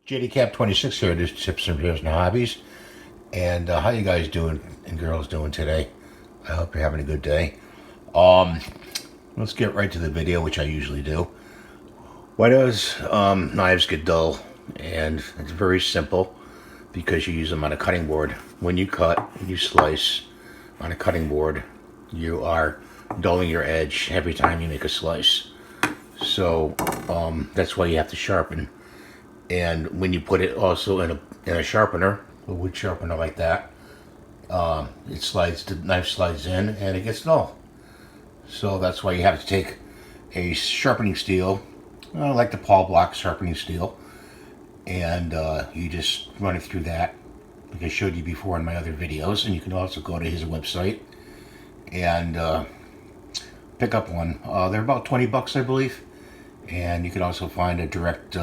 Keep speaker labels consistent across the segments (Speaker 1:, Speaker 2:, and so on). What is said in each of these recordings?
Speaker 1: JDCap26 here, just tips and tips and hobbies. And how you guys doing and girls doing today? I hope you're having a good day. Um, let's get right to the video, which I usually do. Why does knives get dull? And it's very simple, because you use them on a cutting board. When you cut, when you slice on a cutting board, you are dulling your edge every time you make a slice. So that's why you have to sharpen. And when you put it also in a sharpener, a wood sharpener like that, it slides, the knife slides in and it gets dull. So that's why you have to take a sharpening steel, like the Paul Block sharpening steel, and you just run it through that, like I showed you before in my other videos. And you can also go to his website and pick up one. They're about 20 bucks, I believe. And you can also find a direct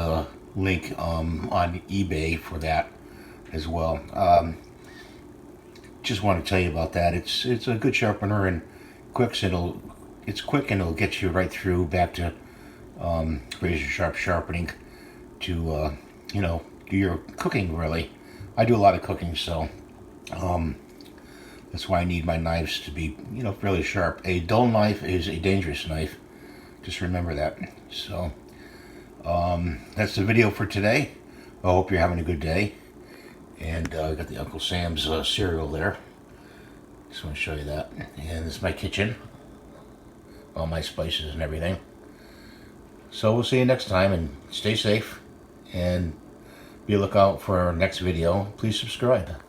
Speaker 1: link on eBay for that as well. Just want to tell you about that. It's a good sharpener and it's quick and it'll get you right through back to razor sharp sharpening to do your cooking. Really, I do a lot of cooking, so that's why I need my knives to be fairly sharp. A dull knife is a dangerous knife. Just remember that. So that's the video for today. I hope you're having a good day. And I got the Uncle Sam's cereal there. Just want to show you that. And this is my kitchen. All my spices and everything. So we'll see you next time, and stay safe. And be a lookout for our next video. Please subscribe.